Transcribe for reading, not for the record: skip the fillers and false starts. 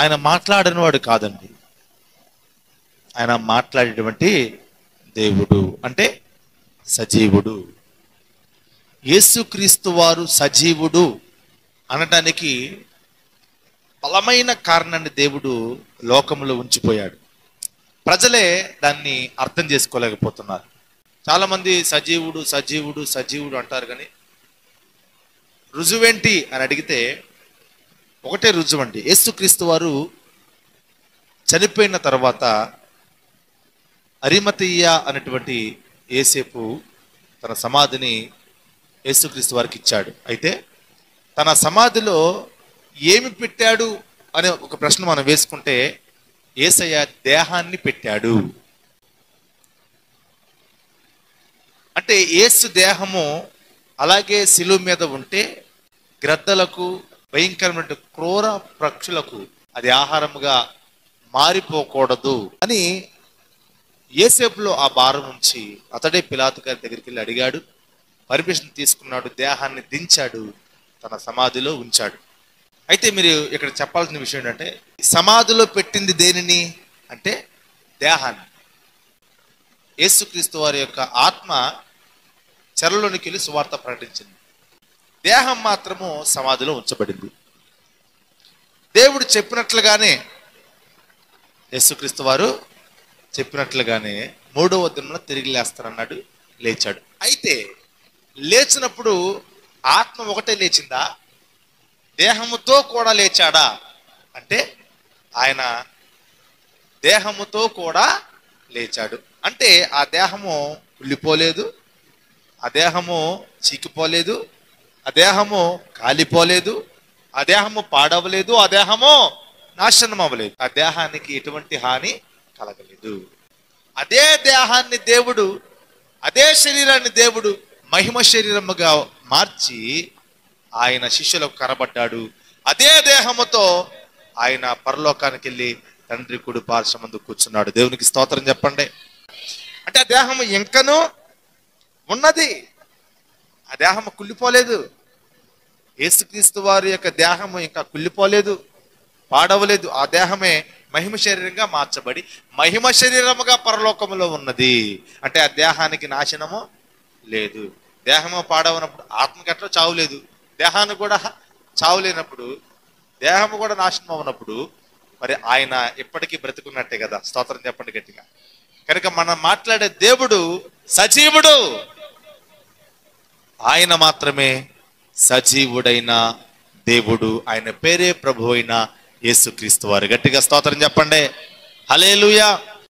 ఆయన మాట్లాడినవాడు కాదండి. ఆయన మాట్లాడేటువంటి దేవుడు, అంటే సజీవుడు. యేసుక్రీస్తు వారు సజీవుడు అనడానికి బలమైన కారణాన్ని దేవుడు లోకంలో ఉంచిపోయాడు. ప్రజలే దాన్ని అర్థం చేసుకోలేకపోతున్నారు. చాలామంది సజీవుడు సజీవుడు సజీవుడు అంటారు, కానీ రుజువేంటి అని అడిగితే ఒకటే రుజువు అండి. యేసుక్రీస్తు వారు చనిపోయిన తర్వాత అరిమతయ్య అనేటువంటి యేసేపు తన సమాధిని యేసుక్రీస్తు వారికి ఇచ్చాడు. అయితే తన సమాధిలో ఏమి పెట్టాడు అనే ఒక ప్రశ్న మనం వేసుకుంటే యేసయ్య దేహాన్ని పెట్టాడు. అంటే యేసు దేహము అలాగే శిలువ మీద ఉంటే గ్రద్దలకు, భయంకరమైన క్రూర పక్షులకు అది ఆహారముగా మారిపోకూడదు అని యేసేపులో ఆ భారం ఉంచి అతడే పిలాతు గారి దగ్గరికి వెళ్ళి అడిగాడు. పర్మిషన్ తీసుకున్నాడు, దేహాన్ని దించాడు, తన సమాధిలో ఉంచాడు. అయితే మీరు ఇక్కడ చెప్పాల్సిన విషయం ఏంటంటే, సమాధిలో పెట్టింది దేనిని అంటే దేహాన్ని. యేసుక్రీస్తు వారి యొక్క ఆత్మ చెరలోనికి వెళ్ళి సువార్త ప్రకటించింది. దేహం మాత్రము సమాధిలో ఉంచబడింది. దేవుడు చెప్పినట్లుగానే, యేసుక్రీస్తు వారు చెప్పినట్లుగానే 3వ దినంలో తిరిగి లేస్తారన్నాడు, లేచాడు. అయితే లేచినప్పుడు ఆత్మ ఒకటే లేచిందా, దేహముతో కూడా లేచాడా అంటే ఆయన దేహముతో కూడా లేచాడు. అంటే ఆ దేహము కుళ్ళిపోలేదు, ఆ దేహము చీకిపోలేదు, ఆ దేహము కాలిపోలేదు, ఆ దేహము పాడవలేదు, ఆ దేహము నాశనం అవ్వలేదు. ఆ దేహానికి ఎటువంటి హాని కలగలేదు. అదే దేహాన్ని దేవుడు, అదే శరీరాన్ని దేవుడు మహిమ శరీరముగా మార్చి ఆయన శిష్యులకు కనబడ్డాడు. అదే దేహముతో ఆయన పరలోకానికి వెళ్ళి తండ్రి కుడి పార్శ్వమందు కూర్చున్నాడు. దేవునికి స్తోత్రం చెప్పండి. అంటే ఆ దేహము ఇంకనూ ఉన్నది, ఆ దేహము కుళ్ళిపోలేదు. యేసుక్రీస్తు వారి యొక్క దేహము ఇంకా కుళ్ళిపోలేదు, పాడవలేదు. ఆ దేహమే మహిమ శరీరంగా మార్చబడి మహిమ శరీరముగా పరలోకములో ఉన్నది. అంటే ఆ దేహానికి నాశనము లేదు. దేహము పాడవనప్పుడు ఆత్మకి ఎట్లా చావు లేదు, దేహానికి కూడా చావు లేనప్పుడు, దేహము కూడా నాశనం అవనప్పుడు మరి ఆయన ఎప్పటికీ బ్రతుకున్నట్టే కదా. స్తోత్రం చెప్పండి గట్టిగా. కనుక మనం మాట్లాడే దేవుడు సజీవుడు. ఆయన మాత్రమే సజీవుడైన దేవుడు. ఆయన పేరే ప్రభు అయిన యేసుక్రీస్తు వారు. గట్టిగా స్తోత్రం చెప్పండి. హల్లెలూయా.